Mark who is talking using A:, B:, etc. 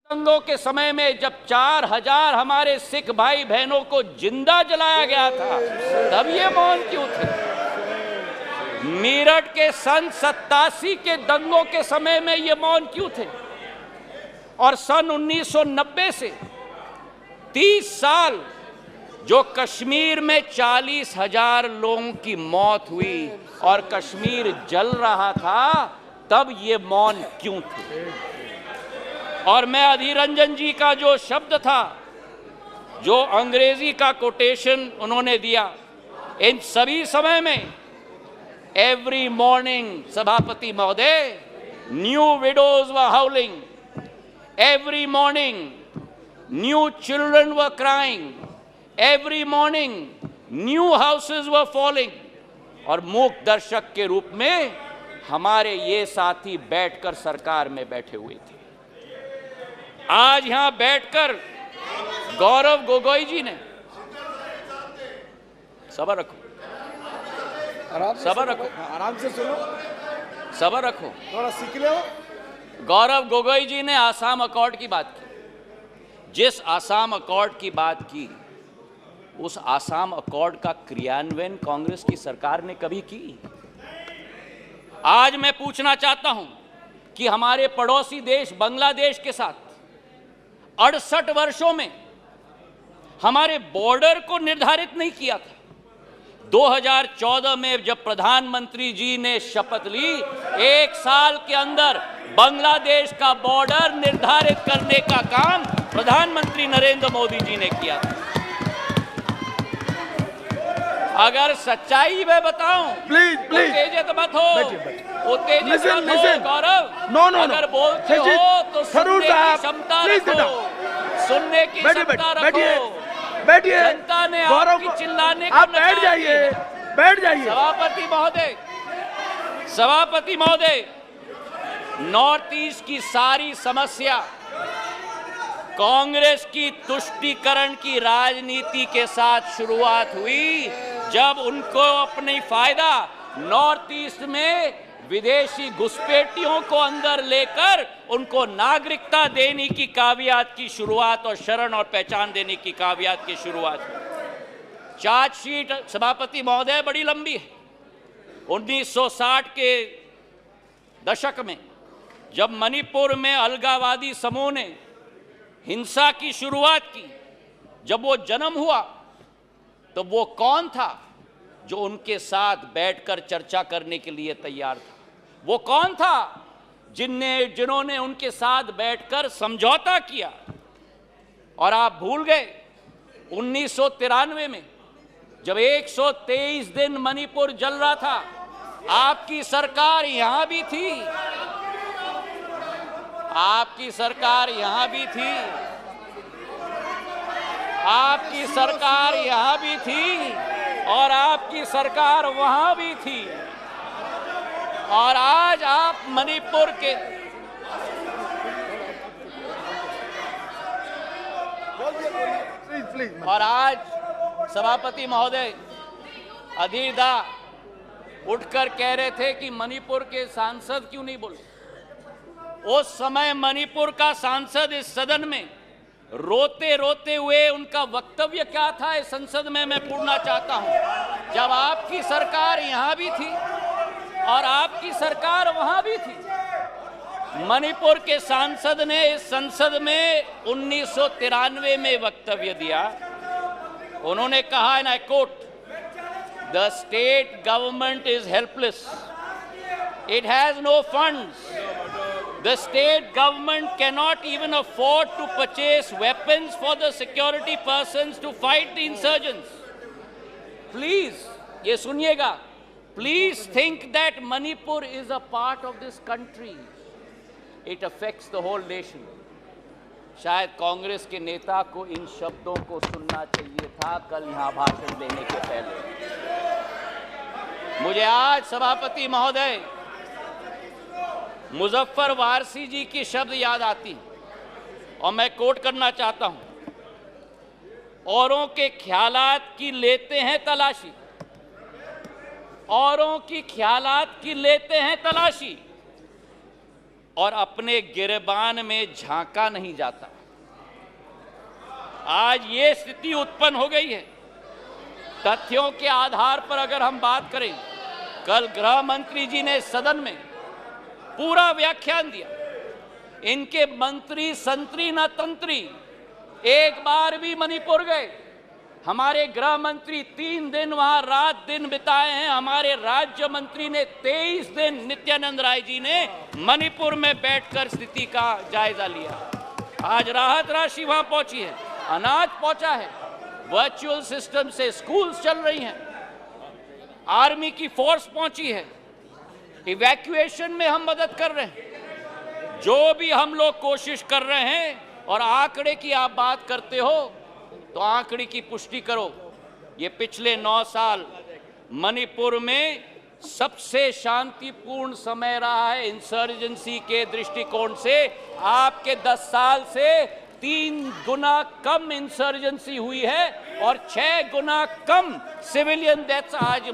A: दंगों के समय में जब 4000 हमारे सिख भाई बहनों को जिंदा जलाया गया था, तब ये मौन क्यों थे? मेरठ के सन 87 के दंगों के समय में ये मौन क्यों थे? और सन 1990 से 30 साल जो कश्मीर में 40,000 लोगों की मौत हुई और कश्मीर जल रहा था, तब ये मौन क्यों थे? और मैं अधीर रंजन जी का जो शब्द था, जो अंग्रेजी का कोटेशन उन्होंने दिया, इन सभी समय में एवरी मॉर्निंग, सभापति महोदय, new widows were हाउलिंग, every morning new children were crying, every morning new houses were falling. और मूक दर्शक के रूप में हमारे ये साथी बैठकर सरकार में बैठे हुए थे। आज यहां बैठकर गौरव गोगोई जी ने, सबर रखो, सबर रखो,
B: आराम से सुनो,
A: सबर रखो,
B: थोड़ा सीख लो।
A: गौरव गोगोई जी ने आसाम अकॉर्ड की बात की। जिस आसाम अकॉर्ड की बात की, उस आसाम अकॉर्ड का क्रियान्वयन कांग्रेस की सरकार ने कभी की? आज मैं पूछना चाहता हूं कि हमारे पड़ोसी देश बांग्लादेश के साथ 68 वर्षों में हमारे बॉर्डर को निर्धारित नहीं किया था। 2014 में जब प्रधानमंत्री जी ने शपथ ली, 1 साल के अंदर बांग्लादेश का बॉर्डर निर्धारित करने का काम प्रधानमंत्री नरेंद्र मोदी जी ने किया था। अगर सच्चाई में बताऊं,
B: प्लीज प्लीज,
A: उत्तेजित मत हो, उत्तेजित मत हो गौरव।
B: नो नो,
A: अगर बोलते हो तो सुनने की क्षमता रखो, सुनने की क्षमता रखो।
B: बैठिए,
A: जनता ने आपकी चिल्लाने को
B: आप बैठ जाइए, बैठ जाइए।
A: सभापति महोदय, सभापति महोदय, नॉर्थ ईस्ट की सारी समस्या कांग्रेस की तुष्टीकरण की राजनीति के साथ शुरुआत हुई, जब उनको अपनी फायदा नॉर्थ ईस्ट में विदेशी घुसपैठियों को अंदर लेकर उनको नागरिकता देने की कावियात की शुरुआत और शरण और पहचान देने की कावियात की शुरुआत हुई। चार्जशीट सभापति महोदय बड़ी लंबी है। 1960 के दशक में जब मणिपुर में अलगाववादी समूह ने हिंसा की शुरुआत की, जब वो जन्म हुआ, तो वो कौन था जो उनके साथ बैठकर चर्चा करने के लिए तैयार था? वो कौन था जिन्होंने उनके साथ बैठकर समझौता किया? और आप भूल गए 1993 में जब 123 दिन मणिपुर जल रहा था, आपकी सरकार यहां भी थी, आपकी सरकार यहां भी थी, आपकी सरकार यहां भी थी, और आपकी सरकार वहां भी थी। और आज आप मणिपुर के और आज सभापति महोदय अधीर दा उठकर कह रहे थे कि मणिपुर के सांसद क्यों नहीं बोले। उस समय मणिपुर का सांसद इस सदन में रोते रोते हुए उनका वक्तव्य क्या था इस संसद में, मैं पूछना चाहता हूं। जब आपकी सरकार यहां भी थी और आपकी सरकार वहां भी थी, मणिपुर के सांसद ने इस संसद में 1993 में वक्तव्य दिया। उन्होंने कहा, and I quote, the state government is helpless, it has no funds, the state government cannot even afford to purchase weapons for the security persons to fight the insurgents. Please, ये सुनिएगा, please think that Manipur is a part of this country. It affects the whole nation. शायद कांग्रेस के नेता को इन शब्दों को सुनना चाहिए था कल यहाँ भाषण देने के पहले। मुझे आज सभापति महोदय मुजफ्फर वारसी जी की शब्द याद आती और मैं कोट करना चाहता हूं। औरों के ख्यालात की लेते हैं तलाशी, औरों की ख्यालात की लेते हैं तलाशी, और अपने गिरबान में झांका नहीं जाता। आज ये स्थिति उत्पन्न हो गई है। तथ्यों के आधार पर अगर हम बात करें, कल गृह मंत्री जी ने सदन में पूरा व्याख्यान दिया। इनके मंत्री संतरी न तंत्री एक बार भी मणिपुर गए। हमारे गृह मंत्री 3 दिन वहां रात दिन बिताए हैं। हमारे राज्य मंत्री ने 23 दिन, नित्यानंद राय जी ने मणिपुर में बैठकर स्थिति का जायजा लिया। आज राहत राशि वहां पहुंची है, अनाज पहुंचा है, वर्चुअल सिस्टम से स्कूल्स चल रही हैं, आर्मी की फोर्स पहुंची है, इवैक्यूएशन में हम मदद कर रहे हैं। जो भी हम लोग कोशिश कर रहे हैं, और आंकड़े की आप बात करते हो तो आंकड़े की पुष्टि करो। ये पिछले 9 साल मणिपुर में सबसे शांतिपूर्ण समय रहा है इंसर्जेंसी के दृष्टिकोण से। आपके 10 साल से 3 गुना कम इंसर्जेंसी हुई है और 6 गुना कम सिविलियन डेथ्स आज